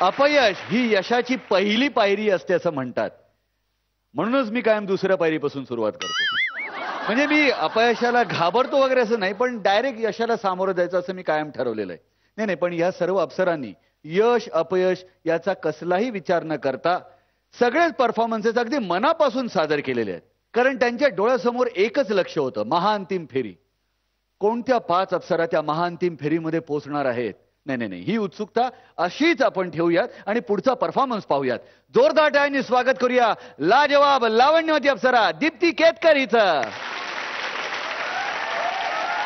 अपयश ही यशाची पहिली पायरी असते असं म्हणतात. म्हणूनच मी कायम दुसऱ्या पायरीपासून सुरुवात करतो. म्हणजे मी अपयशाला घाबरतो वगैरे असं नाही, पण डायरेक्ट यशाला सामोरं जायचं असं मी कायम ठरवलेलं आहे. नाही, पण या सर्व अप्सरांनी यश अपयश याचा कसलाही विचार न करता सगळेच परफॉर्मन्सेस अगदी मनापासून सादर केलेले आहेत. कारण त्यांच्या डोळ्यासमोर एकच लक्ष होतं, महाअंतिम फेरी. कोणत्या 5 अप्सरा त्या महाअंतिम फेरीमध्ये पोहोचणार आहेत? नाही, ही उत्सुकता अशीच आपण ठेवूयात आणि पुढचा परफॉर्मन्स पाहूयात. जोरदार टाळ्यांनी स्वागत करूया लाजवाब लावण्यवती अप्सरा दीप्ती केतकर हिचं.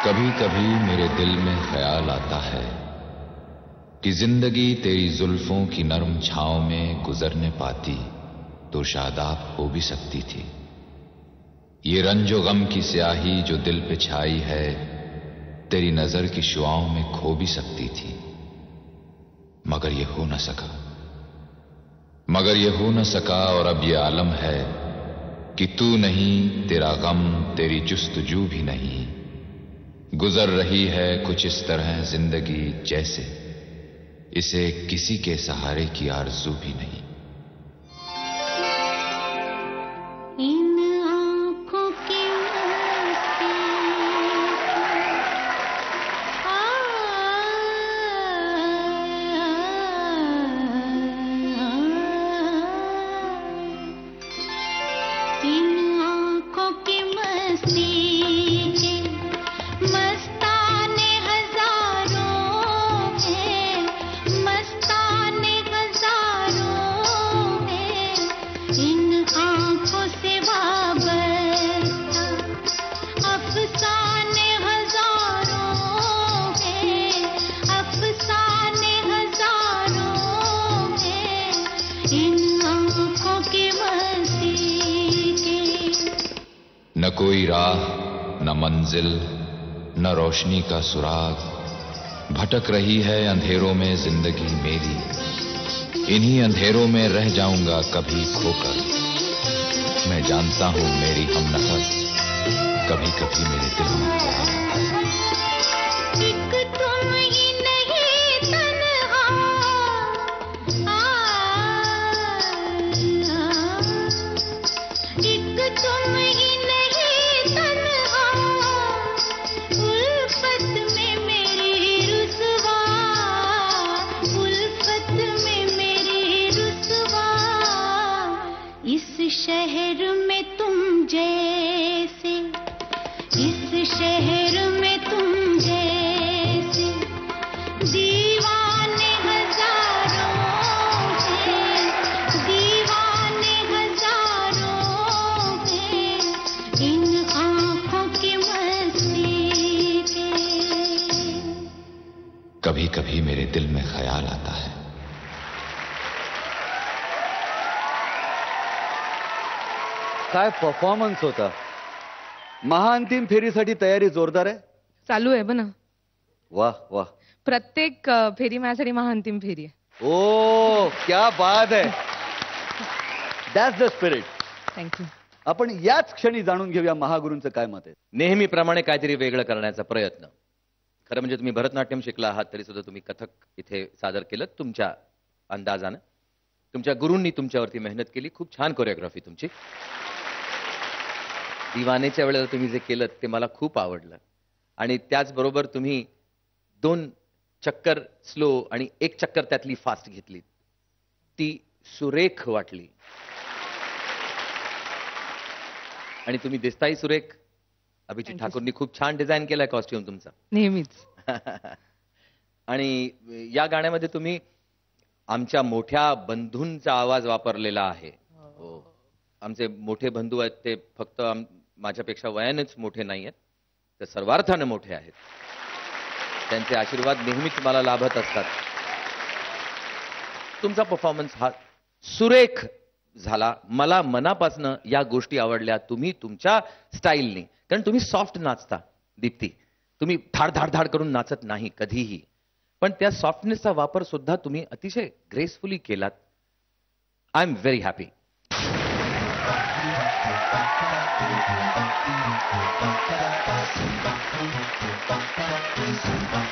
कभी कभी मेरे दिल में ख्याल आता है कि जिंदगी तेरी जुल्फों की नरम छांव में गुजरने पाती तो शादाब हो भी सकती थी. ये रंजो गम की स्याही जो दिल पे छाई है तेरी नजर की शुआओं में खो भी सकती थी. मगर ये हो न सका और अब ये आलम है कि तू नहीं, तेरा गम, तेरी जुस्तजू भी नहीं. गुजर रही है कुछ इस तरह जिंदगी जैसे इसे किसी के सहारे की आरज़ू भी नहीं. न कोई राह, न मंजिल, न रोशनी का सुराग, भटक रही है अंधेरों में जिंदगी मेरी. इन्हीं अंधेरों में रह जाऊंगा कभी खोकर. मैं जानता हूं मेरी हमनफस कभी कभी मेरे दिल में ख्याल आता है. शहर में तुम जैसे, इस शहर में तुम जैसे दीवाने हजारों हैं, दीवाने हजारों हैं इन आंखों की मस्ती के. कभी कभी मेरे दिल में ख्याल आता है. काय परफॉर्मन्स होता. महाअंतिम फेरीसाठी तयारी जोरदार आहे. चालू आहे बना. वाह वाह. प्रत्येक फेरी माझ्यासाठी महाअंतिम फेरी आहे. ओ क्या बात आहे. That's the spirit. थँक्यू. आपण याच क्षणी जाणून घेऊया महागुरूंचं काय मत आहे. नेहमीप्रमाणे काहीतरी वेगळं करण्याचा प्रयत्न. खरं म्हणजे तुम्ही भरतनाट्यम शिकला आहात तरी सुद्धा तुम्ही कथक इथे सादर केलं तुमच्या अंदाजानं. तुमच्या गुरूंनी तुमच्यावरती मेहनत केली. खूप छान कोरिओग्राफी तुमची. दिवानेच्या वेळेला तुम्ही जे केलं ते मला खूप आवडलं. आणि त्याचबरोबर तुम्ही 2 चक्कर स्लो आणि 1 चक्कर त्यातली फास्ट घेतली. ती सुरेख वाटली. आणि तुम्ही दिसताही सुरेख. अभिजित ठाकूरनी खूप छान डिझाईन केलाय कॉस्ट्युम तुमचा. नेहमीच. आणि या गाण्यामध्ये तुम्ही आमच्या मोठ्या बंधूंचा आवाज वापरलेला आहे. आमचे मोठे बंधू आहेत ते फक्त माझ्यापेक्षा वयानेच मोठे नाही आहेत, ते सर्वार्थाने मोठे आहेत. त्यांचे आशीर्वाद नेहमीच मला लाभत असतात. तुमचा परफॉर्मन्स हा सुरेख झाला. मला मनापासनं या गोष्टी आवडल्या. तुम्ही तुमच्या स्टाईलने, कारण तुम्ही सॉफ्ट नाचता दीप्ती. तुम्ही धाड धाड धाड करून नाचत नाही कधीही, पण त्या सॉफ्टनेसचा वापर सुद्धा तुम्ही अतिशय ग्रेसफुली केलात. I am very happy. Thank you.